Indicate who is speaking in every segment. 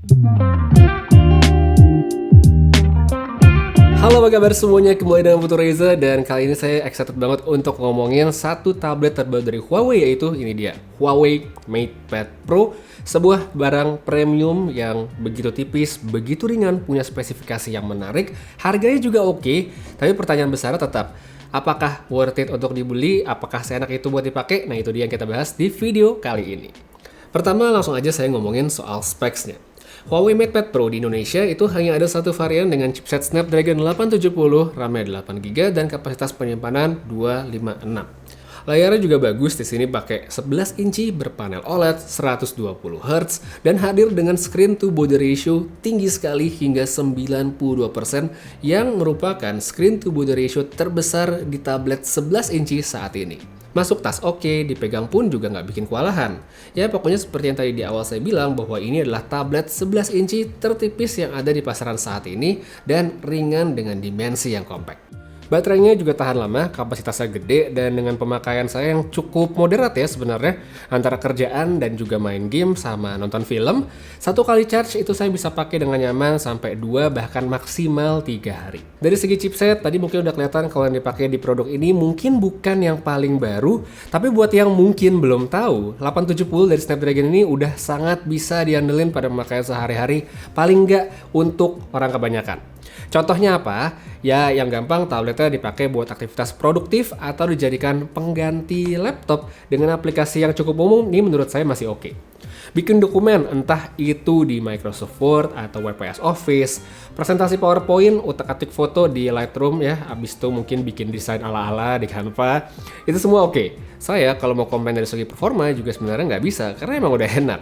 Speaker 1: Halo, apa kabar semuanya? Kembali dengan Putu Reza, dan kali ini saya excited banget untuk ngomongin satu tablet terbaru dari Huawei, yaitu ini dia, Huawei MatePad Pro. Sebuah barang premium yang begitu tipis, begitu ringan, punya spesifikasi yang menarik, harganya juga oke. Tapi pertanyaan besar tetap, apakah worth it untuk dibeli? Apakah seenak itu buat dipakai? Nah, itu dia yang kita bahas di video kali ini. Pertama, langsung aja saya ngomongin soal specs-nya. Huawei MatePad Pro di Indonesia itu hanya ada satu varian dengan chipset Snapdragon 870, RAM-nya 8GB, dan kapasitas penyimpanan 256. Layarnya juga bagus, di sini pakai 11 inci berpanel OLED 120Hz dan hadir dengan screen to body ratio tinggi sekali hingga 92% yang merupakan screen to body ratio terbesar di tablet 11 inci saat ini. Masuk tas oke, dipegang pun juga nggak bikin kewalahan. Ya pokoknya seperti yang tadi di awal saya bilang bahwa ini adalah tablet 11 inci tertipis yang ada di pasaran saat ini dan ringan dengan dimensi yang compact. Baterainya juga tahan lama, kapasitasnya gede, dan dengan pemakaian saya yang cukup moderat ya sebenarnya, antara kerjaan dan juga main game sama nonton film, satu kali charge itu saya bisa pakai dengan nyaman sampai 2 bahkan maksimal 3 hari. Dari segi chipset, tadi mungkin udah kelihatan kalau yang dipakai di produk ini mungkin bukan yang paling baru, tapi buat yang mungkin belum tahu, 870 dari Snapdragon ini udah sangat bisa diandelin pada pemakaian sehari-hari, paling nggak untuk orang kebanyakan. Contohnya apa? Ya yang gampang, tabletnya dipakai buat aktivitas produktif atau dijadikan pengganti laptop dengan aplikasi yang cukup umum, ini menurut saya masih oke. Bikin dokumen, entah itu di Microsoft Word atau WPS Office, presentasi PowerPoint, utak-atik foto di Lightroom ya, abis itu mungkin bikin desain ala-ala di Canva, itu semua oke. Saya kalau mau komplain dari segi performa juga sebenarnya nggak bisa, karena emang udah enak.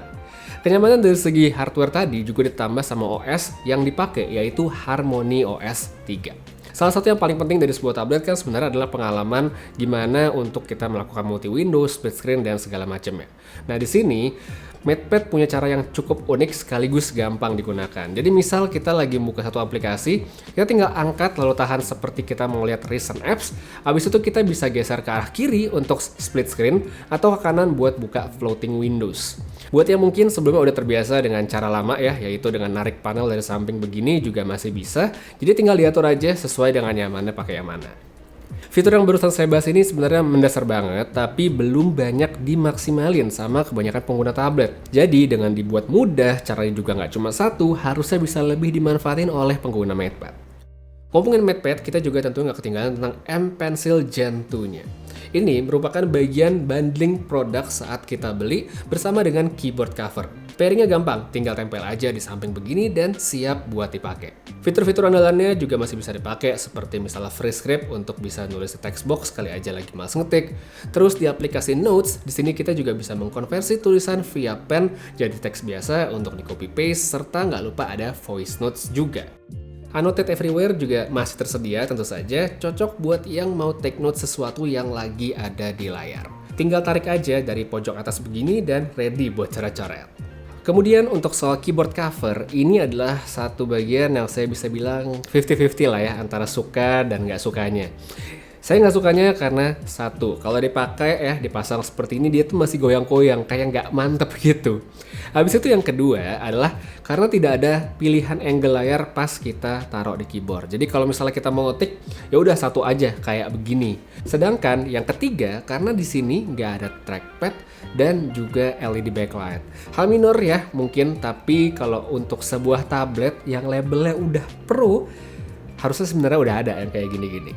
Speaker 1: Kenyamanan dari segi hardware tadi juga ditambah sama OS yang dipakai, yaitu Harmony OS 3. Salah satu yang paling penting dari sebuah tablet kan sebenarnya adalah pengalaman gimana untuk kita melakukan multi window, split screen, dan segala macamnya. Nah di sini MatePad punya cara yang cukup unik sekaligus gampang digunakan. Jadi misal kita lagi buka satu aplikasi, kita tinggal angkat lalu tahan seperti kita mau lihat recent apps, habis itu kita bisa geser ke arah kiri untuk split screen atau ke kanan buat buka floating windows. Buat yang mungkin sebelumnya udah terbiasa dengan cara lama ya, yaitu dengan narik panel dari samping begini juga masih bisa, jadi tinggal diatur aja sesuai dengan nyamannya pakai yang mana. Fitur yang barusan saya bahas ini sebenarnya mendasar banget, tapi belum banyak dimaksimalin sama kebanyakan pengguna tablet. Jadi dengan dibuat mudah, caranya juga nggak cuma satu, harusnya bisa lebih dimanfaatin oleh pengguna MatePad. Ngomongin MatePad, kita juga tentu nggak ketinggalan tentang M Pencil Gen 2-nya. Ini merupakan bagian bundling produk saat kita beli bersama dengan keyboard cover. Pairingnya gampang, tinggal tempel aja di samping begini dan siap buat dipakai. Fitur-fitur andalannya juga masih bisa dipakai seperti misalnya freeze script untuk bisa nulis di text box kali aja lagi malas ngetik. Terus di aplikasi Notes, di sini kita juga bisa mengkonversi tulisan via pen jadi teks biasa untuk di copy paste, serta nggak lupa ada voice notes juga. Annotate Everywhere juga masih tersedia tentu saja, cocok buat yang mau take note sesuatu yang lagi ada di layar. Tinggal tarik aja dari pojok atas begini dan ready buat coret-coret. Kemudian untuk soal keyboard cover, ini adalah satu bagian yang saya bisa bilang 50-50 lah ya, antara suka dan nggak sukanya. Saya nggak sukanya karena satu, kalau dipakai ya dipasang seperti ini dia tuh masih goyang-goyang, kayak nggak mantep gitu. Habis itu yang kedua adalah karena tidak ada pilihan angle layar pas kita taruh di keyboard. Jadi kalau misalnya kita mau ngetik, ya udah satu aja kayak begini. Sedangkan yang ketiga karena di sini nggak ada trackpad dan juga LED backlight. Hal minor ya mungkin, tapi kalau untuk sebuah tablet yang labelnya udah Pro, harusnya sebenarnya udah ada yang kayak gini-gini.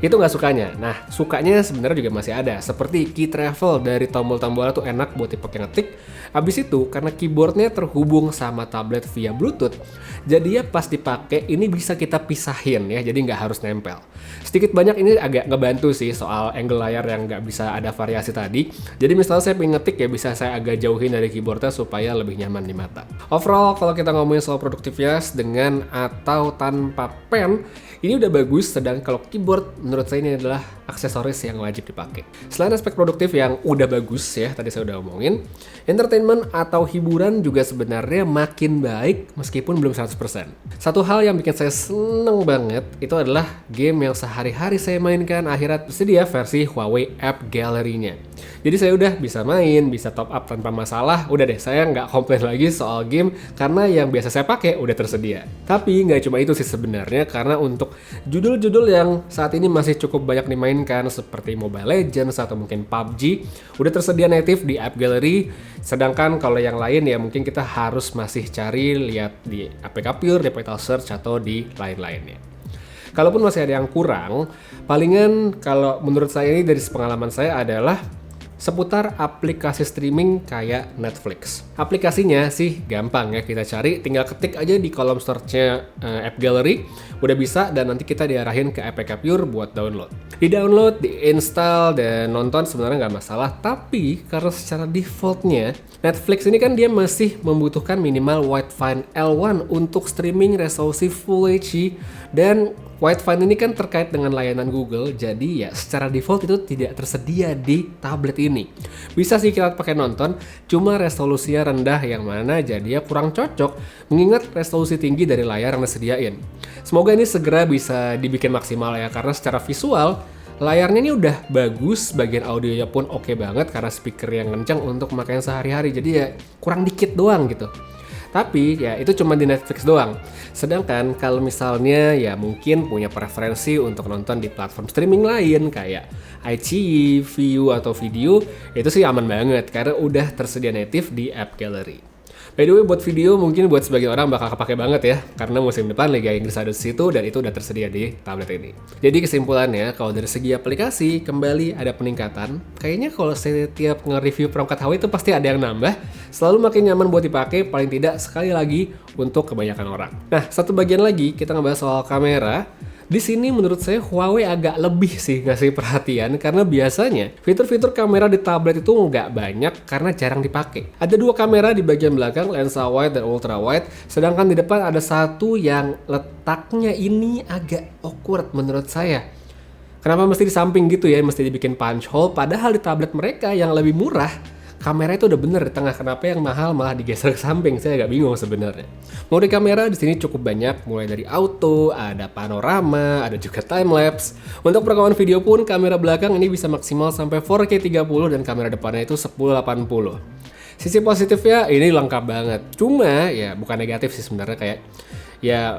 Speaker 1: Itu nggak sukanya. Nah, sukanya sebenarnya juga masih ada. Seperti key travel dari tombol-tombolnya tuh enak buat dipakai ngetik. Abis itu, karena keyboardnya terhubung sama tablet via Bluetooth, jadi ya pas dipakai ini bisa kita pisahin ya, jadi nggak harus nempel. Sedikit banyak ini agak ngebantu sih soal angle layar yang nggak bisa ada variasi tadi. Jadi misalnya saya pengen ngetik ya bisa saya agak jauhin dari keyboardnya supaya lebih nyaman di mata. Overall, kalau kita ngomongin soal produktivitas dengan atau tanpa pen, ini udah bagus, sedang kalau keyboard menurut saya ini adalah aksesoris yang wajib dipakai. Selain aspek produktif yang udah bagus ya, tadi saya udah ngomongin, entertainment atau hiburan juga sebenarnya makin baik meskipun belum 100%. Satu hal yang bikin saya seneng banget itu adalah game yang sehari-hari saya mainkan akhirnya tersedia versi Huawei App Gallery-nya. Jadi saya udah bisa main, bisa top up tanpa masalah. Udah deh, saya nggak komplain lagi soal game karena yang biasa saya pakai udah tersedia. Tapi nggak cuma itu sih sebenarnya, karena untuk judul-judul yang saat ini masih cukup banyak dimainkan seperti Mobile Legends atau mungkin PUBG udah tersedia native di App Gallery. Sedangkan kalau yang lain ya mungkin kita harus masih cari lihat di APK Pure, di Vital Search atau di lain-lainnya. Kalaupun masih ada yang kurang, palingan kalau menurut saya ini dari pengalaman saya adalah seputar aplikasi streaming kayak Netflix. Aplikasinya sih gampang ya, kita cari, tinggal ketik aja di kolom search-nya App Gallery, udah bisa, dan nanti kita diarahin ke APK Pure buat download. Di-download, di-install, dan nonton sebenarnya nggak masalah, tapi karena secara defaultnya Netflix ini kan dia masih membutuhkan minimal widefine L1 untuk streaming resolusi Full HD, dan widefine ini kan terkait dengan layanan Google, jadi ya secara default itu tidak tersedia di tablet ini. Bisa sih kita pakai nonton, cuma resolusinya rendah yang mana jadinya kurang cocok mengingat resolusi tinggi dari layar yang disediain. Semoga ini segera bisa dibikin maksimal ya, karena secara visual layarnya ini udah bagus, bagian audionya pun oke banget karena speaker yang kencang untuk pemakaian sehari-hari, jadi ya kurang dikit doang gitu. Tapi ya itu cuma di Netflix doang. Sedangkan kalau misalnya ya mungkin punya preferensi untuk nonton di platform streaming lain kayak iQIYI, Viu atau Video, itu sih aman banget karena udah tersedia native di App Gallery. By the way, buat video mungkin buat sebagian orang bakal kepake banget ya, karena musim depan Liga Inggris ada di situ dan itu udah tersedia di tablet ini. Jadi kesimpulannya, kalau dari segi aplikasi kembali ada peningkatan. Kayaknya kalau setiap nge-review perangkat HP itu pasti ada yang nambah, selalu makin nyaman buat dipakai, paling tidak sekali lagi untuk kebanyakan orang. Nah, satu bagian lagi kita ngebahas soal kamera. Di sini menurut saya Huawei agak lebih sih ngasih perhatian karena biasanya fitur-fitur kamera di tablet itu nggak banyak karena jarang dipakai. Ada dua kamera di bagian belakang, lensa wide dan ultra wide, sedangkan di depan ada satu yang letaknya ini agak awkward menurut saya. Kenapa mesti di samping gitu ya, mesti dibikin punch hole, padahal di tablet mereka yang lebih murah kamera itu udah bener di tengah, kenapa yang mahal malah digeser ke samping? Saya agak bingung sebenarnya. Mode kamera di sini cukup banyak, mulai dari auto, ada panorama, ada juga time lapse. Untuk perekaman video pun kamera belakang ini bisa maksimal sampai 4K 30 dan kamera depannya itu 1080. Sisi positifnya ini lengkap banget. Cuma ya bukan negatif sih sebenarnya, kayak ya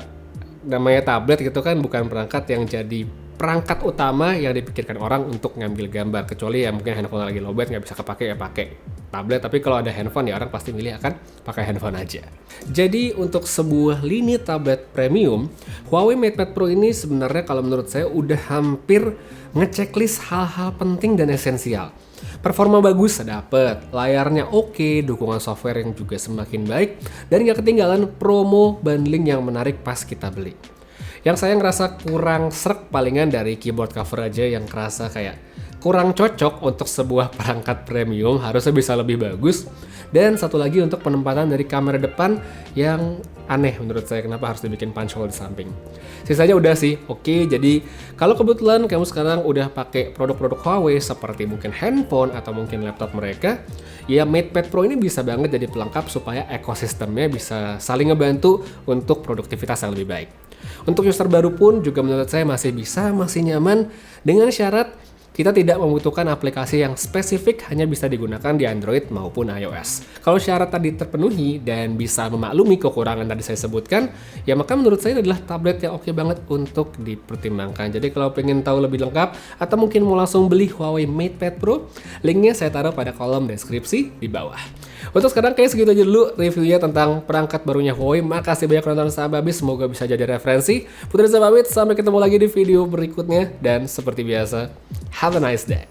Speaker 1: namanya tablet gitu kan bukan perangkat yang jadi perangkat utama yang dipikirkan orang untuk ngambil gambar, kecuali ya mungkin handphone lagi lowbat nggak bisa kepake ya pakai tablet, tapi kalau ada handphone ya orang pasti milih akan pakai handphone aja. Jadi untuk sebuah lini tablet premium, Huawei MatePad Pro ini sebenarnya kalau menurut saya udah hampir ngechecklist hal-hal penting dan esensial. Performa bagus dapet, layarnya oke, dukungan software yang juga semakin baik, dan gak ketinggalan promo bundling yang menarik pas kita beli. Yang saya ngerasa kurang srek palingan dari keyboard cover aja yang kerasa kayak kurang cocok untuk sebuah perangkat premium, harusnya bisa lebih bagus. Dan satu lagi untuk penempatan dari kamera depan yang aneh menurut saya, kenapa harus dibikin punch hole di samping. Sisanya udah sih oke. Jadi kalau kebetulan kamu sekarang udah pakai produk-produk Huawei seperti mungkin handphone atau mungkin laptop mereka, ya MatePad Pro ini bisa banget jadi pelengkap supaya ekosistemnya bisa saling ngebantu untuk produktivitas yang lebih baik. Untuk user baru pun juga menurut saya masih nyaman dengan syarat kita tidak membutuhkan aplikasi yang spesifik hanya bisa digunakan di Android maupun iOS. Kalau syarat tadi terpenuhi dan bisa memaklumi kekurangan tadi saya sebutkan, ya maka menurut saya ini adalah tablet yang oke banget untuk dipertimbangkan. Jadi kalau pengen tahu lebih lengkap atau mungkin mau langsung beli Huawei MatePad Pro, linknya saya taruh pada kolom deskripsi di bawah. Untuk sekarang kayak segitu aja dulu reviewnya tentang perangkat barunya Huawei. Makasih banyak nonton sampai habis, semoga bisa jadi referensi. Putri Reza pamit, sampai ketemu lagi di video berikutnya. Dan seperti biasa, have a nice day.